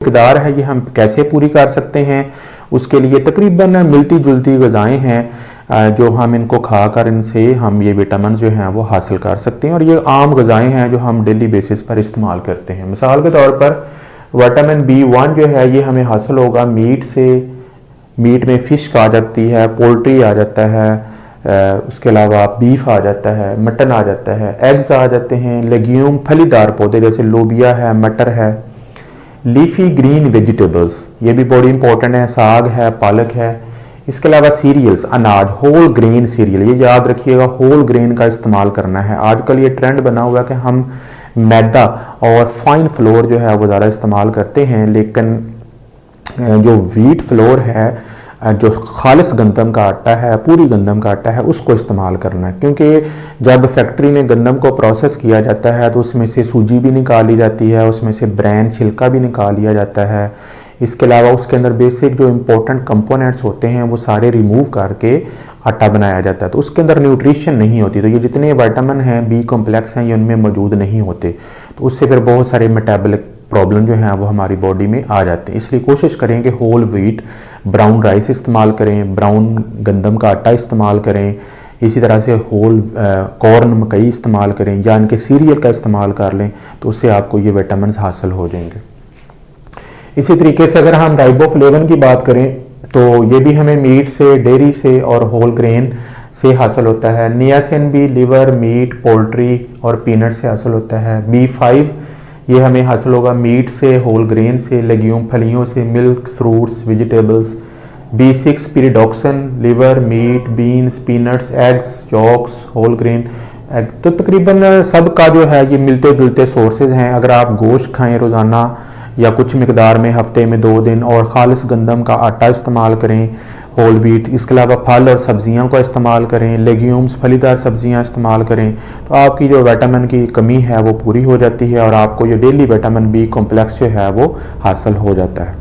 मकदार है ये हम कैसे पूरी कर सकते हैं। उसके लिए तकरीबन मिलती जुलती ग़िज़ाएँ हैं जो हम इनको खाकर इनसे हम ये विटामिन जो हैं वो हासिल कर सकते हैं और ये आम ग़िज़ाएँ हैं जो हम डेली बेसिस पर इस्तेमाल करते हैं। मिसाल के तौर पर विटामिन B1 जो है ये हमें हासिल होगा मीट से। मीट में फ़िश आ जाती है, पोल्ट्री आ जाता है, उसके अलावा बीफ आ जाता है, मटन आ जाता है, एग्स आ जाते हैं, लेग्यूम फलीदार पौधे जैसे लोबिया है, मटर है, लीफी ग्रीन वेजिटेबल्स ये भी बड़ी इंपॉर्टेंट है, साग है, पालक है। इसके अलावा सीरियल्स, अनाज, होल ग्रेन सीरियल, ये याद रखिएगा होल ग्रेन का इस्तेमाल करना है। आजकल ये ट्रेंड बना हुआ है कि हम मैदा और फाइन फ्लोर जो है वो ज़्यादा इस्तेमाल करते हैं, लेकिन जो व्हीट फ्लोर है, जो खालिस गंदम का आटा है, पूरी गंदम का आटा है, उसको इस्तेमाल करना है। क्योंकि जब फैक्ट्री में गंदम को प्रोसेस किया जाता है तो उसमें से सूजी भी निकाली जाती है, उसमें से ब्रैन छिलका भी निकाल लिया जाता है। इसके अलावा उसके अंदर बेसिक जो इम्पोर्टेंट कंपोनेंट्स होते हैं वो सारे रिमूव करके आटा बनाया जाता है, तो उसके अंदर न्यूट्रिशन नहीं होती। तो ये जितने विटामिन हैं, बी कॉम्प्लेक्स हैं, ये उनमें मौजूद नहीं होते, तो उससे फिर बहुत सारे मेटाबॉलिक प्रॉब्लम जो हैं वो हमारी बॉडी में आ जाते हैं। इसलिए कोशिश करें कि होल व्हीट ब्राउन राइस इस्तेमाल करें, ब्राउन गंदम का आटा इस्तेमाल करें, इसी तरह से होल कॉर्न मकई इस्तेमाल करें या इनके सीरियल का इस्तेमाल कर लें, तो उससे आपको ये विटामिन हासिल हो जाएंगे। इसी तरीके से अगर हम राइबोफ्लेविन की बात करें तो ये भी हमें मीट से, डेयरी से और होल ग्रेन से हासिल होता है। नियासिन भी लिवर, मीट, पोल्ट्री और पीनट से हासिल होता है। B5 ये हमें हासिल होगा मीट से, होल ग्रेन से, लेग्यूम फलियों से, milk, fruits, vegetables. B6 pyridoxine liver, meat, beans, peanuts, eggs, yolks, whole grain egg. तो तकरीबन सब का जो है ये मिलते जुलते सोर्सेज हैं। अगर आप गोश्त खाएं रोज़ाना या कुछ मकदार में हफ्ते में 2 दिन, और खालिस गंदम का आटा इस्तेमाल करें, होल व्हीट, इसके अलावा फल और सब्जियों का इस्तेमाल करें, लेग्यूम्स फलीदार सब्जियां इस्तेमाल करें, तो आपकी जो विटामिन की कमी है वो पूरी हो जाती है और आपको ये डेली विटामिन B कॉम्प्लेक्स जो है वो हासिल हो जाता है।